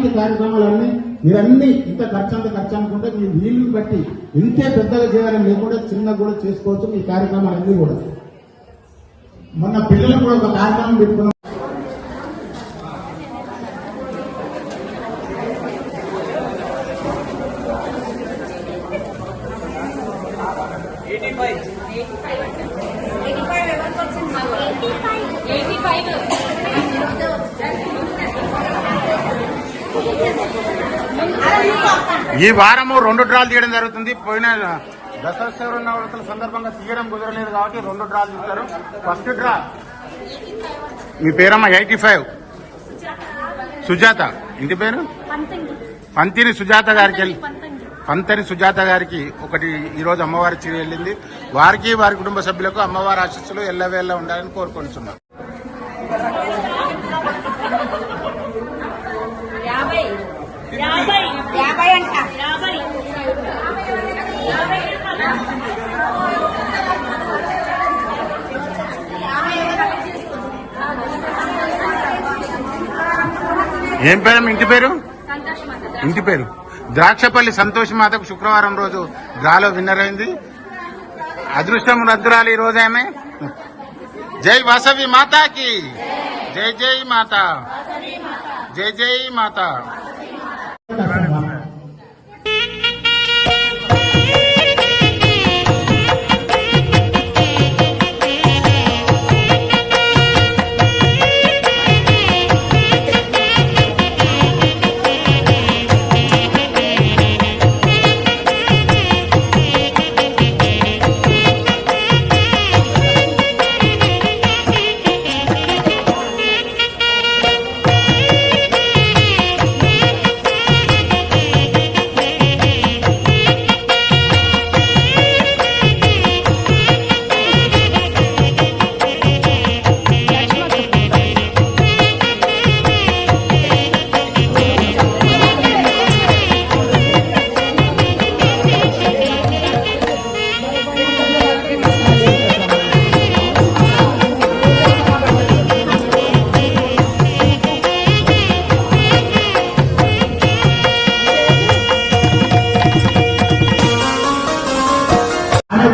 ఇలాంటి కార్యక్రమాలన్నీ మీరన్నీ ఇంత ఖర్చు అనుకుంటే మీ వీలుని బట్టి ఇంతే పెద్దగా చేయాలని లేకుండా చిన్నగా కూడా చేసుకోవచ్చు మీ కార్యక్రమాలన్నీ కూడా. మొన్న పిల్లలు కూడా ఒక కార్యక్రమం పెట్టుకున్నాం. ఈ వారము 2 డ్రాలు తీయడం జరుగుతుంది. పోయిన దసరా నవరాత్రుల సందర్భంగా తీయడం కుదరలేదు కాబట్టి 2 డ్రాలు తీస్తారు. ఫస్ట్ డ్రా మీ పేరమ్మా 85 సుజాత, ఇంటి పేరు పంతిని సుజాత గారికి ఒకటి ఈరోజు అమ్మవారి చీర వెళ్ళింది. వారికి వారి కుటుంబ సభ్యులకు అమ్మవారి ఆశీస్సులు ఎల్లవేళ్ళ ఉండాలని కోరుకుంటున్నాం. ఏం పేరు ఇంటి పేరు? ఇంటి పేరు ద్రాక్షపల్లి సంతోష్ మాతకు శుక్రవారం రోజు డ్రాలో విన్నర్ అయింది. అదృష్టం రద్దురాలి ఈ రోజు ఆమె. జై వాసవి మాతాకి జై జై మాత, జై జై మాత.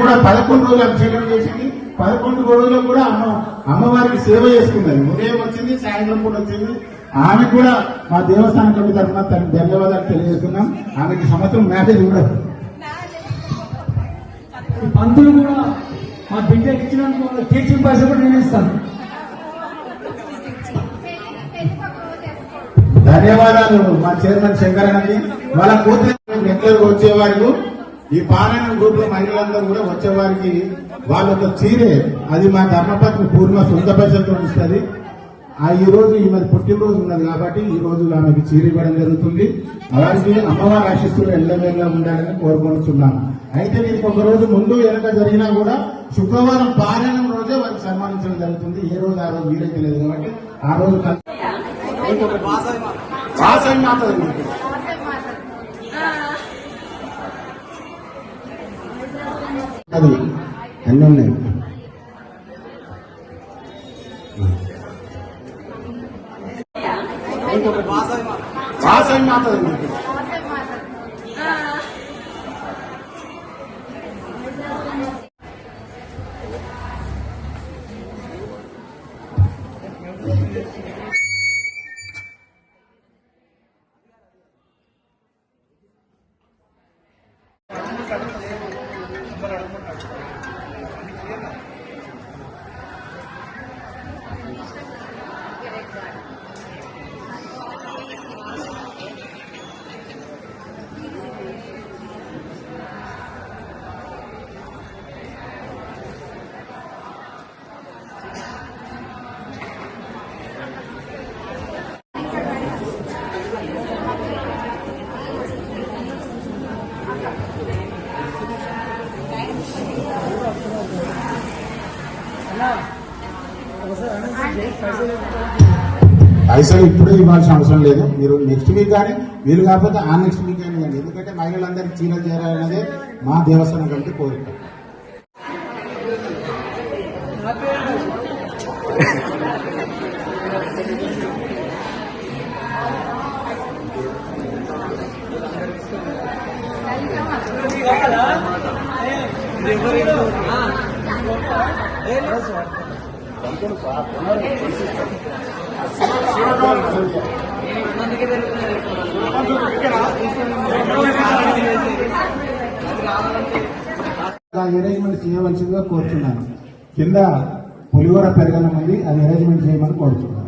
కూడా 11 రోజులు అభిషేకం చేసింది. 11 రోజుల్లో కూడా అమ్మవారికి సేవ చేసుకున్నది. ఉదయం వచ్చింది, సాయంత్రం కూడా వచ్చింది. ఆమె కూడా మా దేవస్థానం కమిటీ తరఫున ధన్యవాదాలు తెలియజేస్తున్నాం. ఆమెకి సంవత్సరం మ్యారేజ్ కూడా. పంతులు కూడా మా బిడ్డ ఇచ్చినందుకు టీచింగ్ పైసలు కూడా నేను ఇస్తాను. ధన్యవాదాలు మా చైర్మన్ శంకరన్నకి. వాళ్ళ కూతురు రెగ్యులర్ వచ్చేవారు ఈ పారాయణ గ్రూప్ లో మహిళలందరూ కూడా వచ్చేవారికి వాళ్ళొక చీరే, అది మా ధర్మపత్ని పూర్ణ సొంత పైసలతో ఇస్తుంది. ఈ రోజు ఈమె పుట్టినరోజు ఉన్నది కాబట్టి ఈ రోజు ఆమెకి చీర ఇవ్వడం జరుగుతుంది. వారికి అమ్మవారి ఆశీస్సులు ఎల్లవేళ్ళ ఉండాలని కోరుకుంటున్నాను. అయితే దీనికి ఒక రోజు ముందు వెనక జరిగినా కూడా శుక్రవారం పారాయణం రోజే వారికి సన్మానించడం జరుగుతుంది. ఏ రోజు ఆ రోజు వీలైతే లేదు కాబట్టి ఆ రోజు అది అన్నీ ఉన్నాయి. వాసవి మాత పైసలు ఇప్పుడే ఇవ్వాల్సిన అవసరం లేదు. మీరు నెక్స్ట్ వీక్ కానీ వీలు కాకపోతే ఆ నెక్స్ట్ వీక్ అయినా కానీ, ఎందుకంటే మహిళలందరికీ చీరలు చేరాలనేదే మా దేవస్థానం కంటే కోరిక. అరేంజ్మెంట్ చేయవలసిందిగా కోరుతున్నాను. కింద పులిహోర పెరగడం ఉంది, అది అరేంజ్మెంట్ చేయమని కోరుతున్నాను.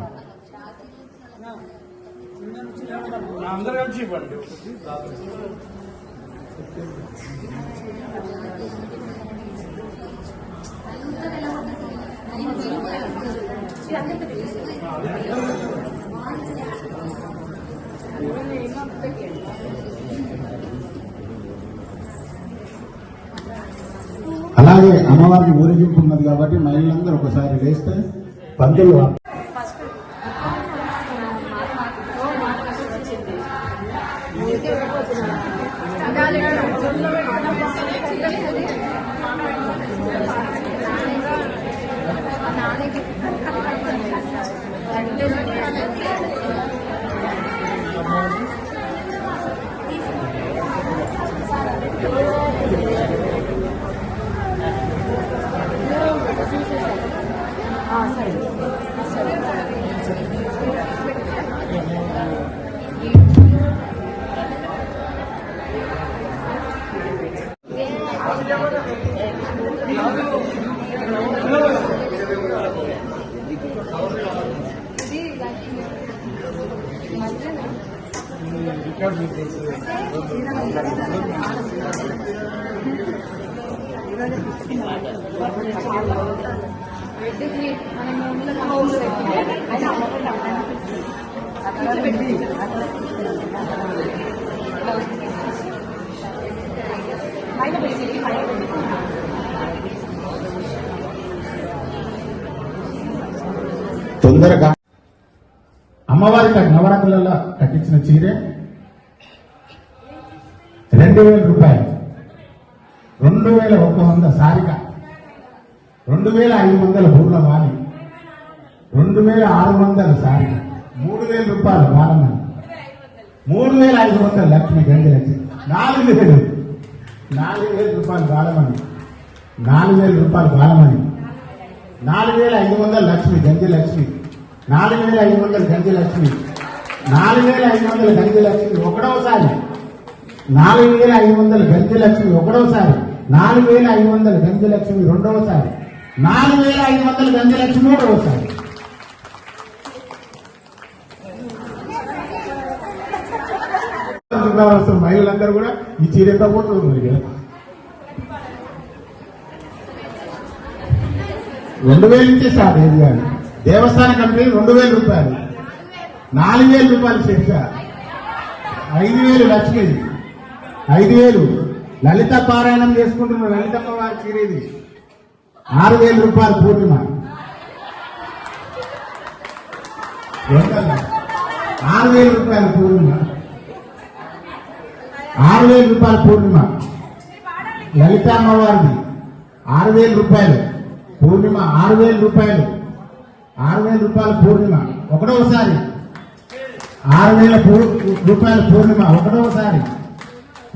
అలాగే అమ్మవారికి ఊరేగింపు ఉన్నది కాబట్టి మహిళలందరూ ఒకసారి లేస్తే పంతులు తొందరగా అమ్మవారికి నవరాత్రులలో కట్టించిన చీరే 2,000 రూపాయలు, 2,100 సారిక, 2,500 బూర్ల వాలి, 2,600 సారిక, 3,000 రూపాయలు బాలమని, 3,500 లక్ష్మి గండి లక్ష్మి, 4,000 రూపాయలు బాలమని, 4,000 రూపాయలు బాలమని, 4,500 లక్ష్మి గంజి లక్ష్మి, 4,500 గంజి లక్ష్మి, 4,500 గంజి లక్ష్మి ఒకటోసారి, 4,500 గంజి లక్ష్మి ఒకటోసారి, 4,500 గంజి లక్ష్మి రెండవసారి, 4,500 గంజి లక్ష్మి మూడవసారి. మహిళలందరూ కూడా ఈ చీర ఎంత పోతుంది మరి కదా, 2,000 నుంచి స్టార్ట్ అయ్యేది కానీ దేవస్థాన కమిటీ 2,000 రూపాయలు, 4,000 రూపాయలు శిక్ష, 5,000 లక్ష్మి, 5,000 లలిత పారాయణం చేసుకుంటున్న లలితమ్మ వారి చీరేది, 6,000 రూపాయలు పూర్ణిమ, 6,000 రూపాయలు పూర్ణిమ, 6,000 రూపాయలు పూర్ణిమ, లలిత అమ్మవారిది 6,000 రూపాయలు పూర్ణిమ, 6,000 రూపాయలు, 6,000 రూపాయలు పూర్ణిమ ఒకటోసారి, 6,000 రూపాయలు పూర్ణిమ ఒకటోసారి,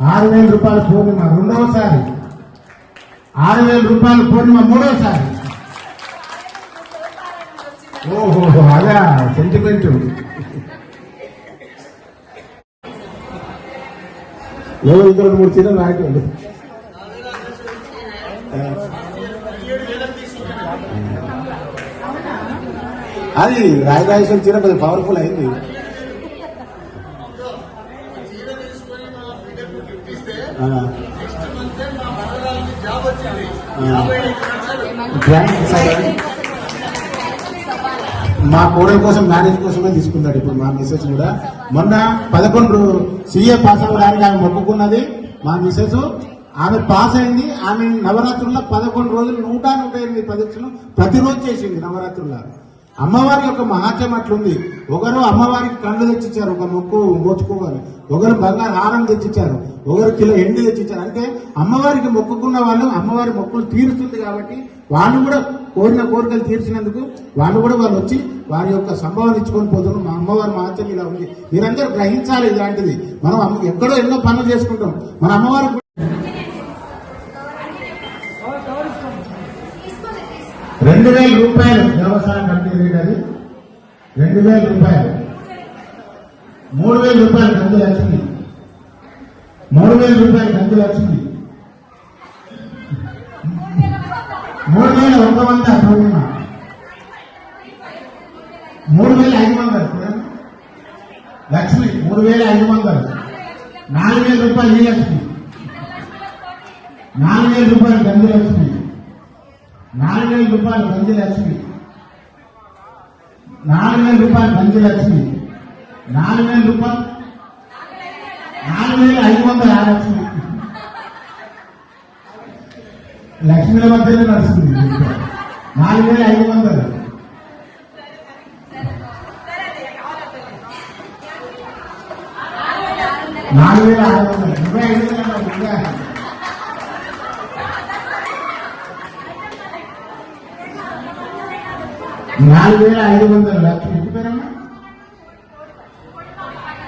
6,000 రూపాయలు పూర్ణిమ రెండవసారి, 6,000 రూపాయలు పూర్ణిమ మూడవసారి. ఓహో అదా సెంటిమెంట్. ఏదో ఇంకొక 3 చీరలు రాయటండి. అది రాయరాజేశ్వరి చీర కొంచెం పవర్ఫుల్ అయింది. మా కోడల కోసం మ్యారేజ్ కోసమే తీసుకున్నాడు. ఇప్పుడు మా మిసెస్ కూడా మొన్న 11 CA పాస్ అవ్వడానికి ఆమె మొక్కుకున్నది. మా మిసెస్ ఆమె పాస్ అయింది. ఆమె నవరాత్రుల్లో 11 రోజులు 108 ప్రదక్షిణలు ప్రతిరోజు చేసింది నవరాత్రుల్లో. అమ్మవారి యొక్క మహాత్యం అట్లుంది. ఒకరు అమ్మవారికి కళ్ళు తెచ్చిచ్చారు, ఒక మొక్కు మోచుకోవాలి. ఒకరు బంగారు హారం తెచ్చిచ్చారు, ఒకరు కిలో ఎండి తెచ్చిచ్చారు. అంటే అమ్మవారికి మొక్కుకున్న వాళ్ళు అమ్మవారి మొక్కులు తీరుస్తుంది కాబట్టి వాళ్ళు కూడా కోరిన కోరికలు తీర్చినందుకు వాళ్ళు వచ్చి వారి యొక్క సంభావన ఇచ్చుకొని పోతున్నారు. మా అమ్మవారి మహాత్యం ఇలా ఉంది. మీరందరూ గ్రహించాలి. ఇలాంటిది మనం ఎక్కడో ఎన్నో పనులు చేసుకుంటాం. మన అమ్మవారికి 2,000 రూపాయలు వ్యవసాయ కమిటీ రేట్ అది 2,000 రూపాయలు. 3,000 రూపాయలు గంజు లక్ష్మి, 3,000 రూపాయలు గంజు లక్ష్మి, 3,100 పూర్ణిమ, 3,500 లక్ష్మి, 3,500, 4,000 రూపాయలు ఈ లక్ష్మి, 4,000 రూపాయలు గంజు లక్ష్మి, 4,000 రూపాయలు గంజు లక్ష్మి, 4,000 రూపాయలు గంజు లక్ష్మి, 4,000 రూపాయలు, 4,500 ఆ లక్ష్మి. లక్ష్మీల మధ్యలో నడుస్తుంది 4,500. 4,600 ఇంకా 4,500 లక్ష్మి. ఇంటి పేరమ్మా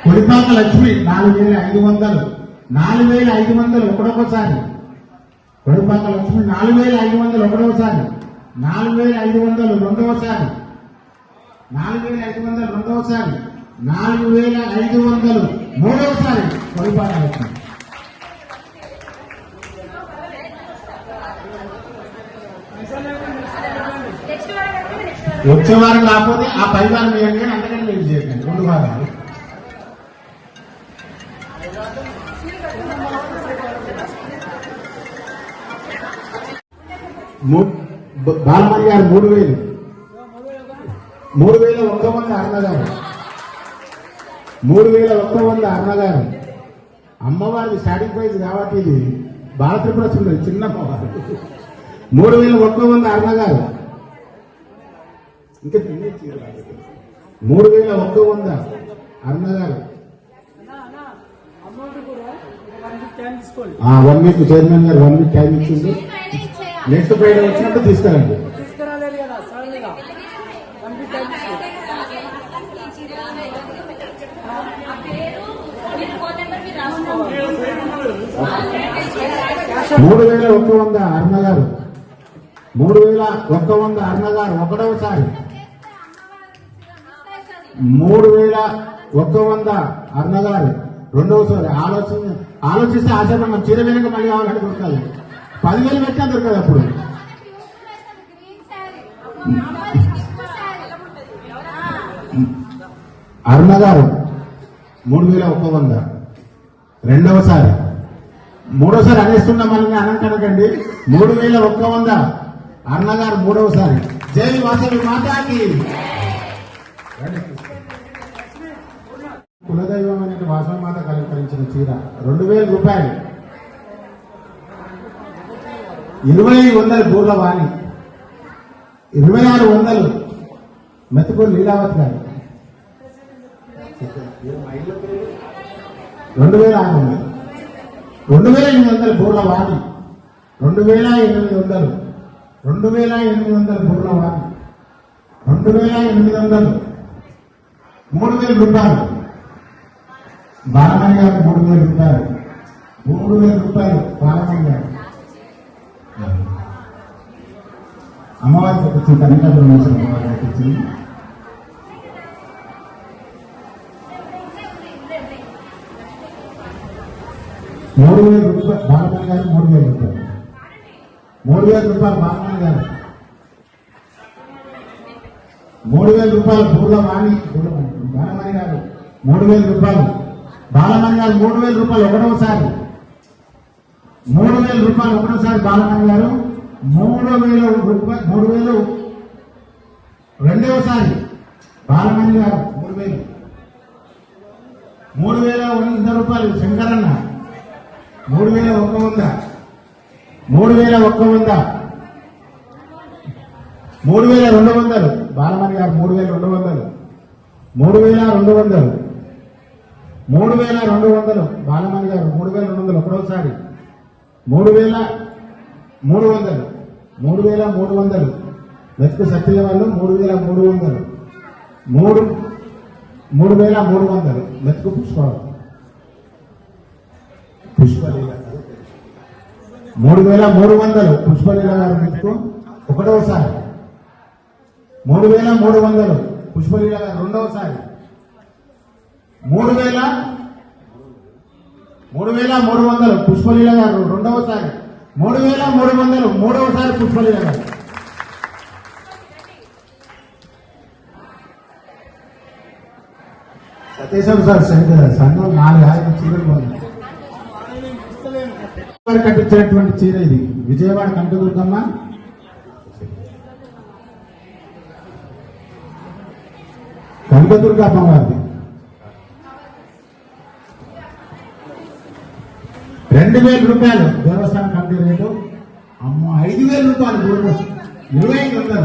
కొడిపాక లక్ష్మి 4,500, 4,500 ఒకటొకసారి. కొడిపాక లక్ష్మి 4,500 ఒకటోసారి, 4,500 రెండవసారి, 4,500 రెండవసారి, 4,500 మూడవసారి. కొడిపాక లక్ష్మి వచ్చే వారం కాకపోతే ఆ పై వారం వేయండి, అంతకంటే లేదు చేయకండి. 2 వారాలు. బాలమణి గారు 3,000, 3,100 అన్నగారు, 3,100 అన్నగారు. అమ్మవారిది స్టార్టింగ్ ప్రైజ్ కాబట్టి ఇది బాలత్రిపుర సుందరి చిన్న అమ్మవారు. 3,100 అన్నగారు. ఇంకా 3,100 అన్నగారు. 1 వీక్ చైర్మన్ గారు 1 వీక్ టైం ఇచ్చింది. నెక్స్ట్ ఫ్రైడే వచ్చినప్పుడు తీసుకురండి. $3,100 అన్నగారు, 3,100 అన్నగారు ఒకటవసారి, 3,100 అన్నగారు రెండవసారి. ఆలోచిస్తే ఆశాపడినాం చీర వెనక మళ్ళీ కావాలంటే దొరకాలి. 10,000 పెట్టినా దొరకదు అప్పుడు. అరుణగారు 3,100 రెండవసారి. మూడోసారి అనేస్తున్నామని అనంకనకండి. 3,100 అరుణగారు మూడవసారి. జై వాసవి మాతాకి. కులదైవం అనే వాసవి మాత అలంకరించిన చీర 2,000 రూపాయలు. 2,500 బూర్ల వాణి, 2,600 మెతుకూరు లీలావతి గారు, 2,600, 2,800 బూర్ల వాణి, 2,800, 2,800 బూర్ల వాణి, 2,800, 3,000 రూపాయలు. బాలమణి గారు 3,000 రూపాయలు, 3,000 రూపాయలు బాలమణి గారు. అమ్మవారికి వచ్చి కనికాపురం నుంచి అమ్మవారికి వచ్చింది. 3,000 రూపాయలు బాలమణి గారు, 3,000 రూపాయలు, 3,000 రూపాయలు బాలమణి గారు, 3,000 రూపాయలు బూర్ల వాణి బాలమణి గారు, 3,000 రూపాయలు బాలమణి గారు, 3,000 రూపాయలు ఒకటవసారి, 3,000 రూపాయలు ఒకటోసారి బాలమణి గారు, 3,000 రూపాయలు 3,000 రెండవసారి బాలమణి గారు 3,000, 3,100 రూపాయలు శంకరన్న, 3,100, 3,100, 3,200 బాలమణి గారు, 3,200, 3,200, 3,200 బాలమణి గారు, 3,200 ఒకటోసారి, 3,300, 3,300 మెతుకు సత్య వాళ్ళు 3,300, 3,300 మెతుకు పుష్పలీల 3,300 పుష్పలీల గారు మెతుకు ఒకటోసారి, 3,300 పుష్పలీల గారు రెండవసారి 3,300 పుష్పలీల గారు రెండవసారి 3,300 మూడవసారి పుష్పలీల గారు సతీశ్వర సార్ సంఘం 4 చీరలు కట్టించినటువంటి చీర ఇది విజయవాడ కనకదుర్గమ్మ కనకదుర్గ అమ్మవారిది 2,000 రూపాయలు దేవస్థానం కమిటీ రేటు. అమ్మ 5,000 రూపాయలు దూరం 25,000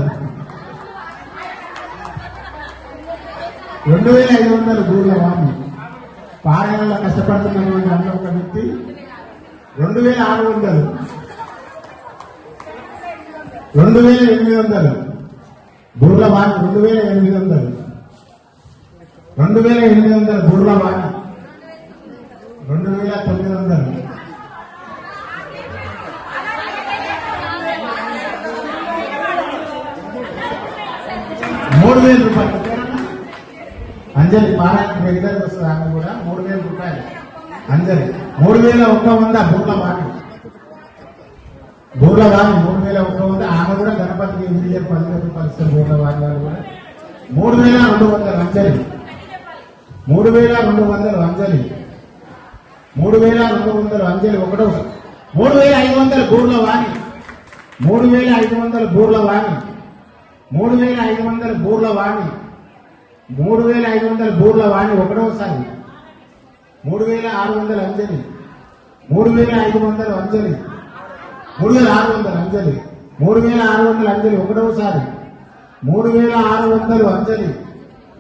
2,500 దూర్ల వామి పారాయణంలో కష్టపడుతున్నటువంటి అన్న ఒక వ్యక్తి 2,600 2,800 బూర్ల వాణి 2,800 బూర్ల వాణి 2,900 3,000 రూపాయలు అంజలి పారాయణ రెగ్యులర్ వస్తుంది ఆమె కూడా 3,000 రూపాయలు అంజలి 3,100 బూర్ల వాణి 3,100 ఆమె కూడా గణపతికి ఇండియన్ 10,000 రూపాయలు ఇస్తారు బూర్ల వాణి వాళ్ళు కూడా 3,200 అంజలి 3,200 అంజలి 3,200 అంజలి ఒకటో 3,500 బూర్ల వాణి 3,500 బూర్ల వాణి 3,500 బూర్ల వాణి 3,500 బూర్ల వాణి ఒకటోసారి 3,600 అంజలి 3,500 అంజలి 3,600 అంజలి 3,600 అంజలి ఒకటోసారి 3,600 అంజలి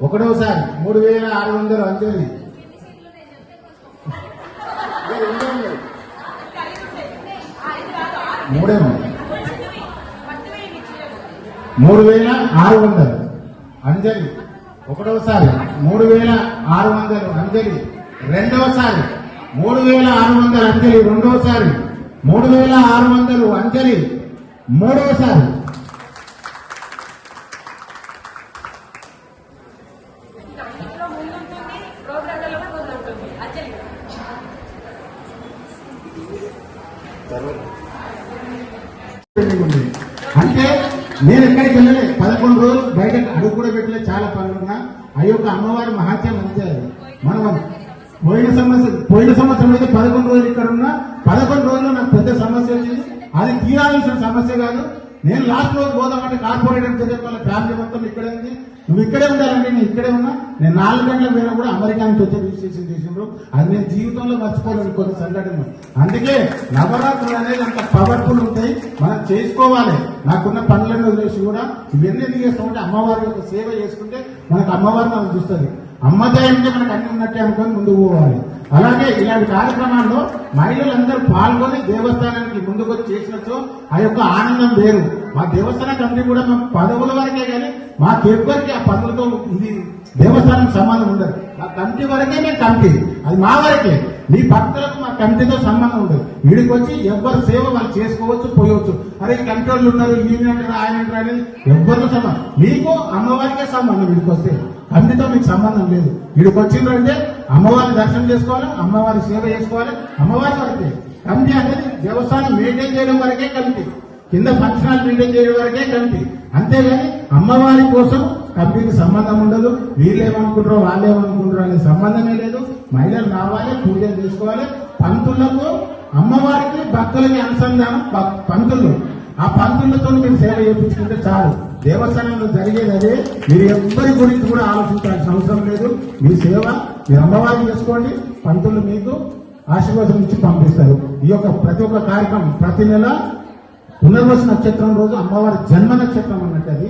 ఒకటోసారి 3,600 అంజలి మూడేమో 3,600 అంజలి ఒకటోసారి 3,600 అంజలి రెండవసారి 3,600 అంజలి రెండవసారి 3,600 అంజలి మూడవసారి అంటే నేను ఎక్కడికి వెళ్ళలే 11 రోజులు బయట అడుగు కూడా పెట్టలే. చాలా పనులున్నా ఆ యొక్క అమ్మవారి మహాత్యం అంతే. మనం పోయిన సంవత్సరం అయితే 11 రోజులు ఇక్కడ ఉన్నా 11 రోజుల్లో నాకు పెద్ద సమస్య వచ్చింది. అది తీరాల్సిన సమస్య కాదు. నేను లాస్ట్ రోజు పోదామంటే కార్పొరేటర్ చెప్పాలి ఫ్యామిలీ మొత్తం ఇక్కడే ఉంది, నువ్వు ఇక్కడే ఉండాలంటే నేను ఇక్కడే ఉన్నా. నేను 4 గంటల మీద కూడా అమెరికా నుంచి వచ్చే రిజిస్ట్రేషన్ దేశంలో అది నేను జీవితంలో మర్చిపోలేను కొన్ని సంఘటనలు. అందుకే నవరాత్రులు అనేది అంత పవర్ఫుల్ ఉంటాయి, మనం చేసుకోవాలి. నాకున్న పనులను వదిలేసి కూడా ఇవన్నీ ఎందుకు చేస్తామంటే అమ్మవారి యొక్క సేవ చేసుకుంటే మనకు అమ్మవారు మనం చూస్తుంది. అమ్మదయ అంటే మనకు అన్ని ఉన్నట్టే అనుకొని ముందుకు పోవాలి. అలాగే ఇలాంటి కార్యక్రమాల్లో మహిళలందరూ పాల్గొని దేవస్థానానికి ముందుకు వచ్చి చేసినట్టు ఆ యొక్క ఆనందం వేరు. మా దేవస్థాన కమిటీ కూడా మేము పదవుల వరకే కానీ మాకెవ్వరికి ఆ పదవులతో ఇది దేవస్థానం సంబంధం ఉండదు. మా కమిటీ వరకే మేము కమిటీ, అది మా వరకే. మీ భక్తులకు మా కమిటీతో సంబంధం ఉండదు. వీడికి వచ్చి ఎవరి సేవ వాళ్ళు చేసుకోవచ్చు, పోయవచ్చు. అరే కమిటీ వాళ్ళు ఉన్నారు, ఈయన అంటారు ఆయన అంటారు అనేది ఎవరితో సంబంధం. మీకు అమ్మవారికే సంబంధం. వీడికి వస్తే కమిటీతో మీకు సంబంధం లేదు. వీడికి వచ్చిందంటే అమ్మవారిని దర్శనం చేసుకోవాలి, అమ్మవారి సేవ చేసుకోవాలి, అమ్మవారి వరకే. కమిటీ అనేది దేవస్థానం మెయింటైన్ చేయడం వరకే కమిటీ, కింద ఫంక్షన్ హాల్ మెయింటైన్ చేయడం వరకే కమిటీ. అంతేగాని అమ్మవారి కోసం కమిటీకి సంబంధం ఉండదు. వీళ్ళేమనుకుంటారో వాళ్ళేమనుకుంటారో అనే సంబంధమే లేదు. మహిళలు రావాలి, పూజలు చేసుకోవాలి. పంతులకు అమ్మవారికి భక్తులకి అనుసంధానం పంతులు. ఆ పంతులతో మీరు సేవ చేయించుకుంటే చాలు. దేవస్థానంలో జరిగేది అదే. మీరు ఎవ్వరి గురించి కూడా ఆలోచించాల్సిన అవసరం లేదు. మీ సేవ మీరు అమ్మవారిని చేసుకోండి, పంతులు మీకు ఆశీర్వాదం ఇచ్చి పంపిస్తారు. ఈ యొక్క ప్రతి ఒక్క కార్యక్రమం ప్రతి నెల పునర్వసు నక్షత్రం రోజు అమ్మవారి జన్మ నక్షత్రం అన్నట్టు అది.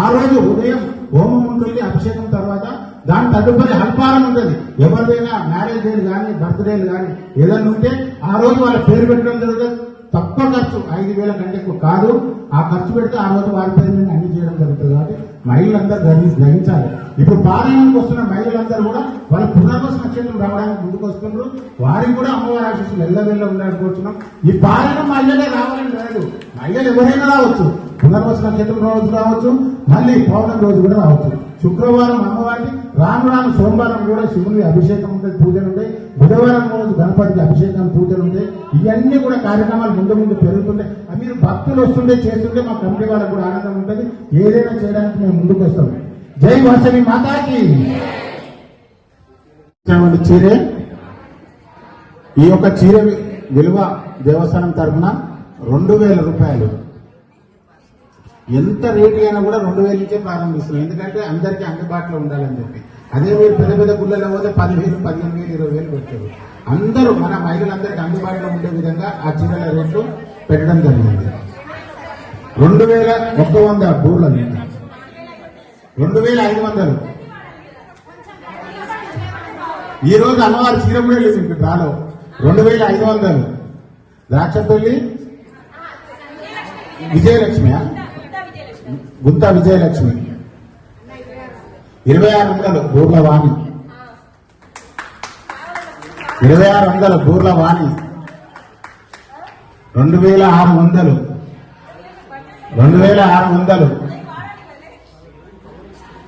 ఆ రోజు ఉదయం హోమం ఉంటుంది, అభిషేకం తర్వాత దాని తదుపరి అల్పారం ఉంటుంది. ఎవరిదైనా మ్యారేజ్ డేలు కానీ బర్త్డేలు కానీ ఏదైనా ఉంటే ఆ రోజు వాళ్ళ పేరు పెట్టడం జరుగుతుంది. తక్కువ ఖర్చు, 5,000 కంటే ఎక్కువ కాదు. ఆ ఖర్చు పెడితే ఆ రోజు వారి పేరు మీద అన్ని చేయడం జరుగుతుంది. కాబట్టి మహిళలందరూ గ్రహించాలి. ఇప్పుడు పారాయణకు వస్తున్న మహిళలందరూ కూడా వాళ్ళ పునర్వస నక్షత్రం రావడానికి ముందుకు వస్తున్నారు. వారికి కూడా అమ్మవారి ఆశీస్సులు ఎల్లవెల్ల ఉండాలని కోరుతున్నాం. ఈ పారాయణం మహిళలే రావాలని లేదు, మహిళలు ఎవరైనా రావచ్చు. పునర్వస నక్షత్రం రోజు రావచ్చు, మళ్ళీ పౌర్ణమి రోజు కూడా రావచ్చు. శుక్రవారం అమ్మవారికి, రాను రాను సోమవారం కూడా శివుని అభిషేకం ఉంటుంది, పూజలు ఉంటాయి. బుధవారం రోజు గణపతికి అభిషేకం, పూజలు ఉంటాయి. ఇవన్నీ కూడా కార్యక్రమాలు ముందు ముందు పెరుగుతుంటాయి. అవి మీరు భక్తులు వస్తుంటే చేస్తుంటే మా కమిటీ వాళ్ళకు కూడా ఆనందం ఉంటుంది. ఏదైనా చేయడానికి మేము ముందుకు వస్తాం. జై వాసవి మాతాకి. చీరే, ఈ యొక్క చీర విలువ దేవస్థానం తరఫున 2000 రూపాయలు. ఎంత రేటు అయినా కూడా 2000 నుంచే ప్రారంభిస్తున్నాం. ఎందుకంటే అందరికీ అందుబాటులో ఉండాలని చెప్పి. అదే మీరు పెద్ద పెద్ద గుళ్ళలో పోతే 10,000, 15,000, 20,000 పెట్టారు. అందరూ మన మహిళలందరికీ అందుబాటులో ఉండే విధంగా ఆ చీరల రేట్లు పెట్టడం జరిగింది. 2100 బూర్లు, 2500. ఈ రోజు అమ్మవారి చీర కూడా లేదు మీకు రాలో. 2500 ద్రాక్షపల్లి విజయలక్ష్మి, గుంతా విజయలక్ష్మి. 2600 బూర్ల వాణి, 2600 బూర్ల వాణి. 2600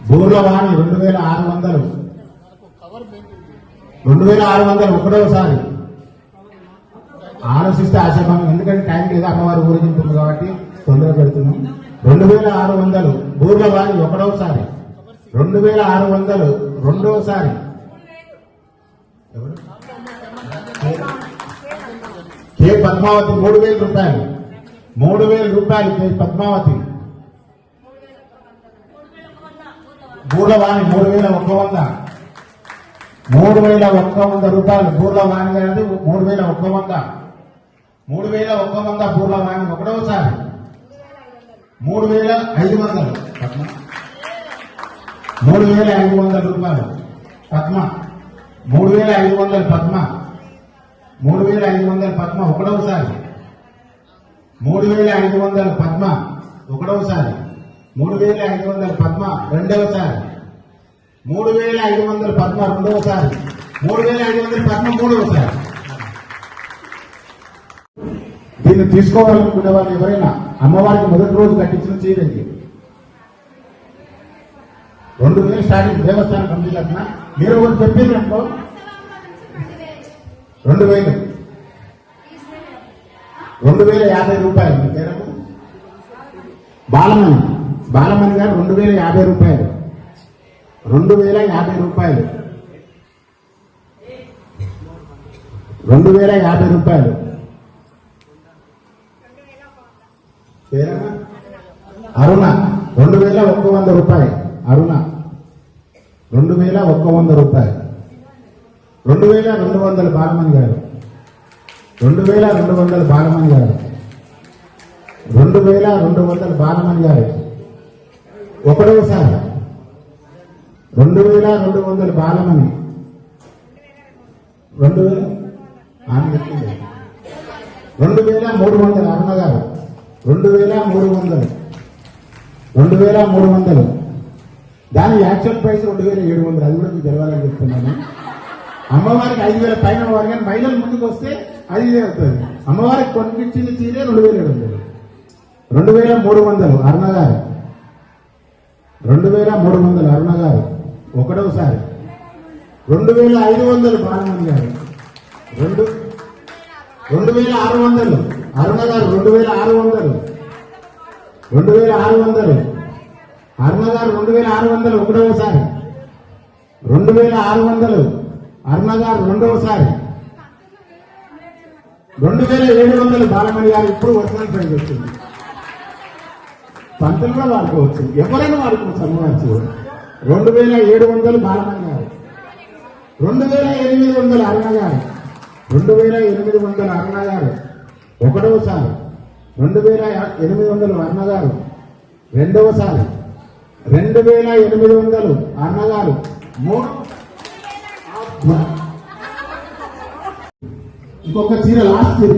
బూర్ల వాణి. 2600 ఒకటోసారి. ఆలోచిస్తే ఆశాభంగం, ఎందుకంటే టైం లేదు, అమ్మవారి ఊరేగింపుంది కాబట్టి తొందరగా పెడుతున్నాం. 2600 బూర్ల వాణి ఒకటోసారి. 2600 రెండోసారి. కే పద్మావతి 3000 రూపాయలు. 3000 రూపాయలు కే పద్మావతి. బూర్లవాణి 3100. 3100 రూపాయలు బూర్లవాణి గారిది. 3100. 3100 బూర్లవాణి ఒకటోసారి. 3500 పద్మ. 3500 రూపాయలు పద్మ. 3500 పద్మ. 3500 పద్మ ఒకటోసారి. 3500 పద్మ ఒకటోసారి. 3500 పద్మ రెండవసారి. 3500 పద్మ రెండవసారి. 3500 పద్మ మూడవసారి. దీన్ని తీసుకోవాలనుకునే వాళ్ళు ఎవరైనా అమ్మవారికి మొదటి రోజు కట్టించిన చీరకి 2000 స్టార్టింగ్ దేవస్థానం కమిటీ తరఫున. మీరు ఒకటి చెప్పిందంటో 2000, 2050 రూపాయలు. మీ పేరు బాలమణి గారు 2050 రూపాయలు. 2050 రూపాయలు. 2050 రూపాయలు. అరుణ 2100 రూపాయలు. అరుణ 2100 రూపాయలు. 2200 బాలమణి గారు. 2200 బాలమణి గారు. 2200 బాలమణి గారు ఒకటోసారి. 2200 బాలమణి. 2300 అరుణ గారు. 2300. దాని యాక్చువల్ ప్రైస్ 2700. అది కూడా మీకు తెలవాలని చెప్తున్నాను. అమ్మవారికి 5000 పైన వారు, కానీ మహిళలు ముందుకు వస్తే 5000 అవుతుంది. అమ్మవారికి కొనిపించిన చీరే 2700. 2300 అరుణ గారు. 2300 అరుణ గారు ఒకటోసారి. 2500 బాలమణి గారు. 2600 అరుణ గారు. 2600 అరుణ గారు. 2600 ఒకటోసారి. 2600 అరుణ గారు రెండవసారి. 2700 బాలమణి గారు. ఇప్పుడు ఒరిజినల్ ప్రైజ్ వచ్చింది. పంతులు కూడా వాడుకోవచ్చు, ఎవరైనా వాడుకోవచ్చు. అమ్మవచ్చు. 2700 బాలమణి గారు. 2800 అరుణ గారు. 2800 అరుణ గారు ఒకటోసారి. 2800 అరుణ గారు రెండవసారి. 2800 అరుణ గారు ఇంకొక చీర లాస్ట్ చీర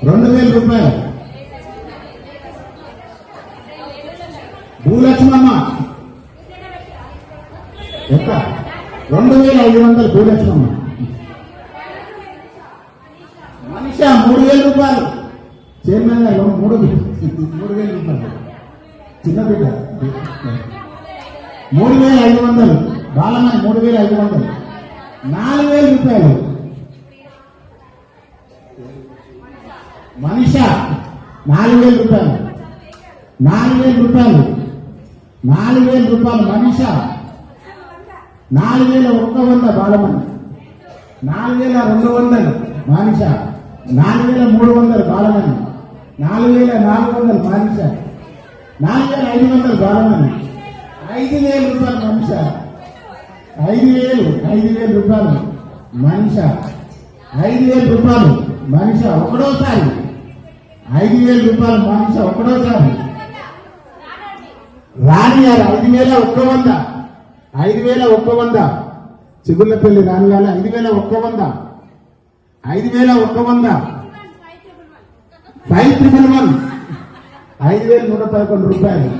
2000 రూపాయలు. భూలక్ష్మమ్మ 5,500 భూలక్ష్మమ్మ. మనిష 3,000 రూపాయలు. చైర్మన్ గారు 3,000 రూపాయలు. చిన్న బిడ్డ 3,500. బాలమని 3,500. 4,000 రూపాయలు. మనిష 4,000 రూపాయలు. 4,000 రూపాయలు. 4,000 రూపాయలు మనిష. 4,100 బాలమని. 4,200 మనిష. 4,300 బాలమని. 4,400 మనిష. 4,500 బాలమని. 5,000 రూపాయలు మనిష. 5,000 రూపాయలు మనిష. 5,000 రూపాయలు మనిష ఒకటోసారి. 5,000 రూపాయలు మనిష ఒకటోసారి. రాణి గారు 5,100. 5,100. చిగుళ్ళపల్లి రాణి గారు 5,100. 5,100. 5,111. 5,111 రూపాయలు.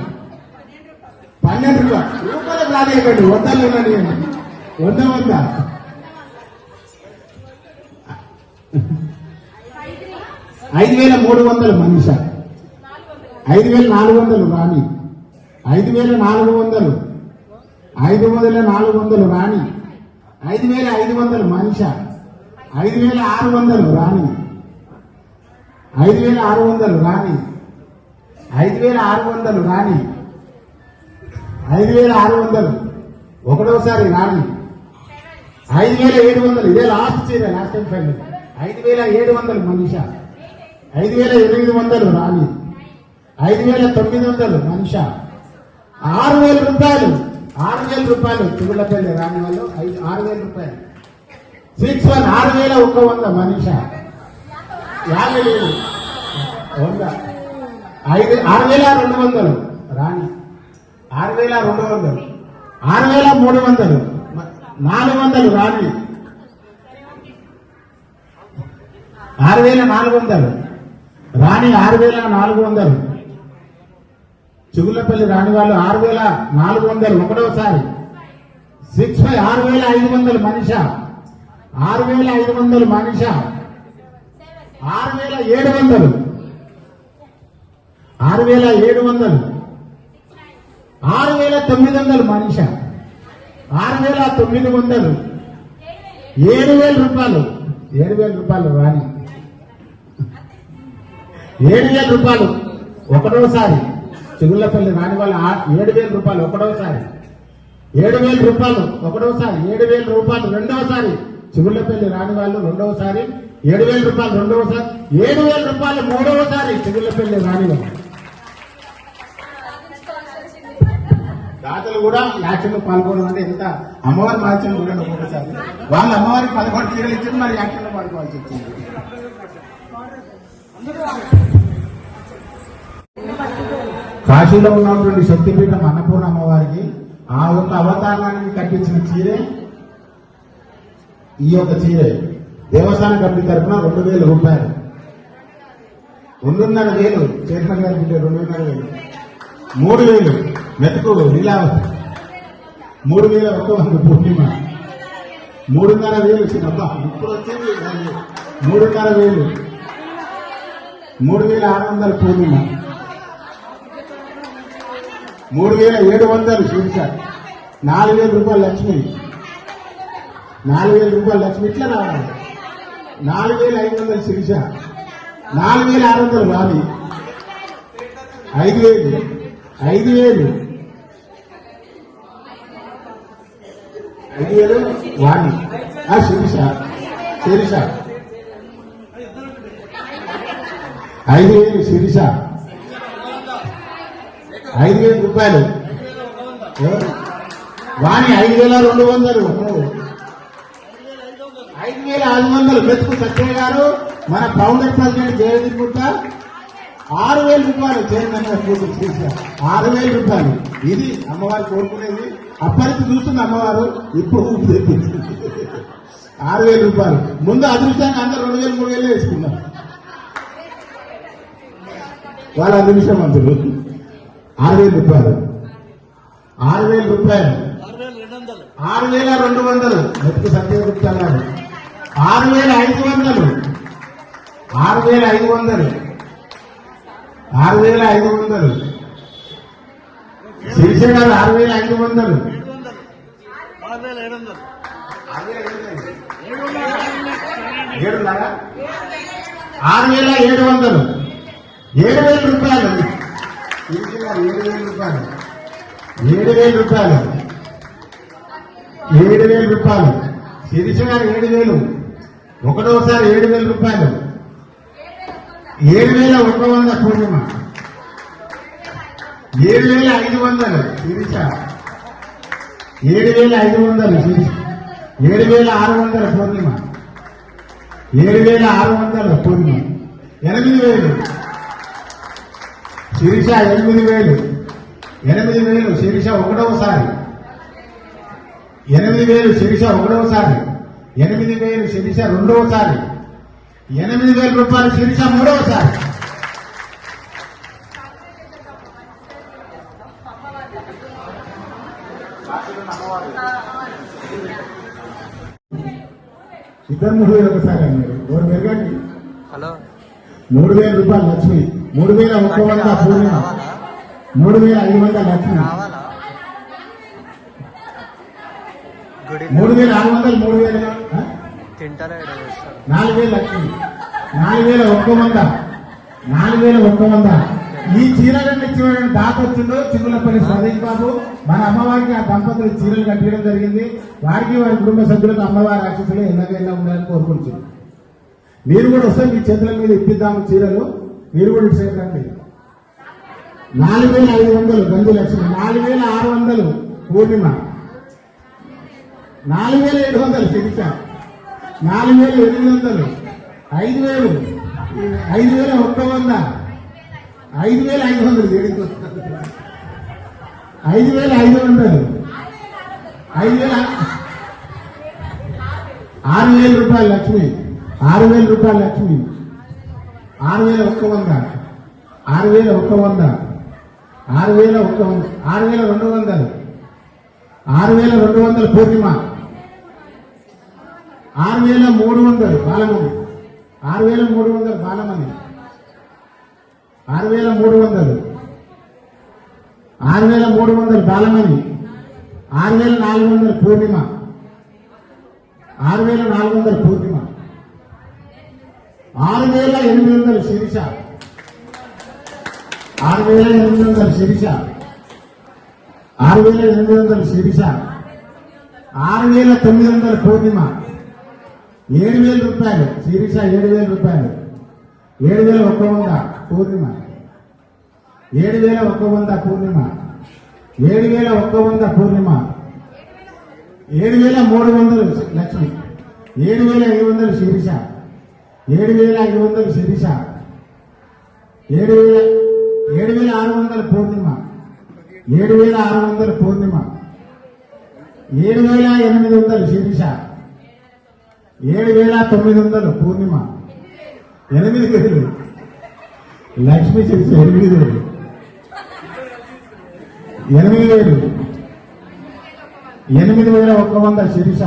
12 రూపాయలు రానివ్వండి. 100 రానివ్వండి. 100. 5,300 మనిష. 5,400 రాణి. 5,400. 5,400 రాణి. 5,500 మనిష. 5,600 రాణి. 5,600 రాణి. 5,600 రాణి. 5,600 ఒకటోసారి రాణి. 5,700. ఇదే లాస్ట్ చీర, లాస్ట్ టైం ఫైనల్. 5,700 మనిష. 5,800 రాణి. 5,900 మనిష. 6,000 రూపాయలు. 6,000 రూపాయలు చిగుళ్ళపల్లి రాణి వాళ్ళు. 6,000 రూపాయలు. 6,100 మనిష. 50,000 100. 6,200 రాణి. 6,200. 6,300. 400 రాణి. 6,400 రాణి. 6,400 చిగుళ్ళపల్లి రాణి వాళ్ళు. 6,400 ఒకటోసారి. 6,500 మనిష. 6,500 మనిష. 6,700. 6,700. 6,900 మనిష. 6,900. 7,000 రూపాయలు. 7,000 రూపాయలు రాణి. 7,000 రూపాయలు ఒకటోసారి. చిగుళ్ళపల్లి రాణి వాళ్ళ 7,000 రూపాయలు ఒకటోసారి. 7,000 రూపాయలు ఒకటోసారి. 7,000 రూపాయలు రెండవసారి. చిగుళ్ళపల్లి రాణి వాళ్ళు రెండవసారి. 7,000 రూపాయలు రెండవసారి. 7,000 రూపాయలు మూడవసారి. చిగుళ్ళపల్లి రాణి వాళ్ళు. దాతలు కూడా యాక్షన్లో పాల్గొనడం అంటే ఎంత అమ్మవారి మహత్యం చూడండి. ఒక్కొక్కసారి వాళ్ళ అమ్మవారికి 11 చీరలు ఇచ్చింది, మరి యాక్షన్లో పాల్గొనాల్సి వచ్చింది. కాశీలో ఉన్నటువంటి శక్తిపీఠం అన్నపూర్ణ అమ్మవారికి ఆ యొక్క అవతారానికి కట్టించిన చీరే ఈ యొక్క చీరే. దేవస్థాన కమిటీ తరఫున 2,000 రూపాయలు. 2,500 చైర్మన్ గారికి 2,500. 3,000 మెతుకు లీలావతి. 3,100 పూర్ణిమ. 3,500 చిన్నబ్బా ఇప్పుడు వచ్చేది 3,500. 3,600 పూర్ణిమ. 3,700 శిరీష. 4,000 రూపాయలు లక్ష్మి. 4,000 రూపాయలు లక్ష్మి. ఇట్లా రావాలి. 4,500 శిరీష. 4,600 రాణి. 5,000. 5,000 వాణి. శిరీష. 5,000 శిరీష. 5,000 రూపాయలు వాణి. 5,200. 5,500 మెతుకు సత్యయ్య గారు మన ఫౌండర్ ప్రెసిడెంట్ జయదీప్ గుప్తా. 6,000 రూపాయలు చైర్మన్ గారు పూర్తి చేశారు. 6,000 రూపాయలు. ఇది అమ్మవారు కోరుకునేది. అప్పటికి చూస్తుంది అమ్మవారు, ఇప్పుడు ఊపి తెప్పింది. 6,000 రూపాయలు. ముందు అదృష్టంగా అందరూ 2,000 3,000 వేసుకున్నారు. వాళ్ళ అదృష్టం అందరూ 6,000 రూపాయలు. 6,000 రూపాయలు. 6,200 మెతుకు సత్యగుప్త గారు 6,500 6,500 6,500 శిరీష గారు 6,500 7,500 6,700 7,000 రూపాయలు శిరీష గారు 7,000 రూపాయలు 7,000 రూపాయలు 7,000 రూపాయలు శిరీష గారు 7,000 ఒకటోసారి 7,000 రూపాయలు 7,100 పూర్ణిమ 7,500 శిరీష 7,500 శిరీష 7,600 పూర్ణిమ 7,600 పూర్ణిమ 8,000 శిరీష 8,000 శిరీష ఒకటవసారి 8,000 శిరీష ఒకటవసారి 8,000 శిరీష రెండవసారి 8,000 రూపాయలు శిరీష మూడవసారి ఇద్దరు 3,000 ఒకసారి అన్నారు ఎవరు మెరుగండి హలో 3,000 రూపాయలు లక్ష్మి 3,100 పూర్ణిమ 3,500 లక్ష్మి కావాలా గుడి 3,600 3,000 తింటారా ఈడ చేస్తారు 4,000 లక్ష్మి 4,100 4,100 ఈ చీరలను ఇచ్చినటువంటి దాత వచ్చిందో చిగులపల్లి స్వదేశ్ బాబు మన అమ్మవారికి ఆ దంపతులు చీరలు కట్టడం జరిగింది వారికి వారి కుటుంబ సభ్యులకు అమ్మవారి ఆశీస్సులు ఎన్నగైనా ఉండాలని కోరుకుంటున్నాను మీరు కూడా వస్తే మీ చేతుల మీద ఇప్పిద్దాము చీరలు మీరు కూడా ఇటు చేయకండి 4,500 గంజు లక్ష్మి 4,600 పూర్ణిమ 4,700 శిరీష 4,800 5,000 5,100 5,500 దేనికి వస్తుంది 5,500 6,000 రూపాయలు లక్ష్మి 6,000 రూపాయలు లక్ష్మి 6,100 6,100 6,200 6,200 పూర్ణిమ 6,300 బాలమణి 6,300 బాలమణి 6,300 బాలమణి 6,400 పూర్ణిమ 6,400 పూర్ణిమ 6,800 శిరీష 6,800 శిరీష 6,800 శిరీష 6,900 పూర్ణిమ 7,000 రూపాయలు శిరీష 7,000 రూపాయలు 7,100 పూర్ణిమ 7,100 పూర్ణిమ 7,100 పూర్ణిమ 7,300 లక్ష్మి 7,500 శిరీష 7,500 శిరీష 7,600 పూర్ణిమ 7,600 పూర్ణిమ 7,800 శిరీష 7,900 పూర్ణిమ 8,000 లక్ష్మి శిరీష 8,000 8,100 శిరీష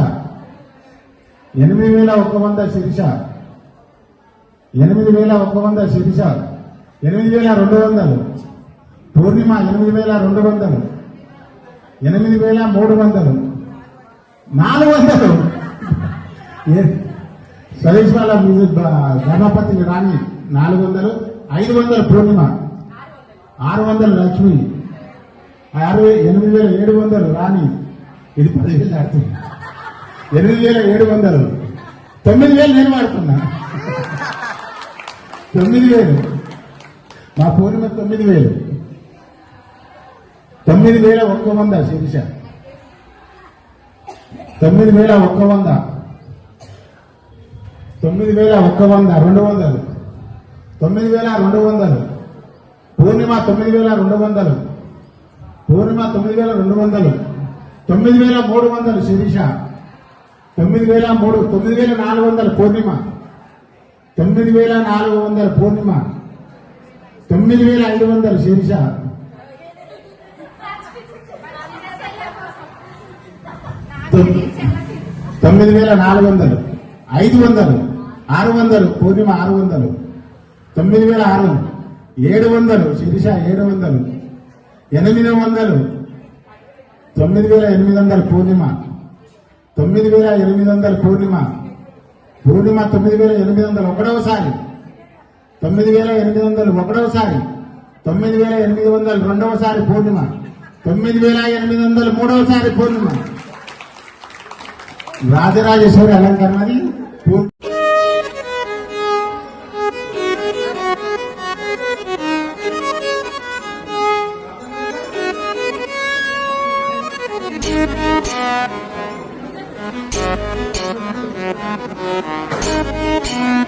8,100 శిరీష 8,100 శిరీష 8,200 పూర్ణిమ 8,200 8,300 400 సతీష్ వాళ్ళ ధర్మపతి రాణి 400 500 పూర్ణిమ 600 లక్ష్మి 8,700 రాణి ఇది 10,000 దాడుతుంది 8,700 9,000 నేను వాడుతున్నా 9,000 మా పూర్ణిమ 9,000 9,100 శిరీష 9,100 200 9,200 పూర్ణిమ 9,200 పూర్ణిమ 9,200 9,300 శిరీష 9,400 పూర్ణిమ 9,400 పూర్ణిమ 9,500 శిరీష 9,400, 500, 600 పూర్ణిమ 600, 9,600, 700 శిరీష 700, 800, 9,800 పూర్ణిమ, 9,800 పూర్ణిమ, పూర్ణిమ 9,800 ఒకటవసారి, 9,800 ఒకటవసారి, 9,800 రెండవసారి పూర్ణిమ, 9,800 మూడవసారి పూర్ణిమ. Rajarajeshwari అలంకరణది Thank you.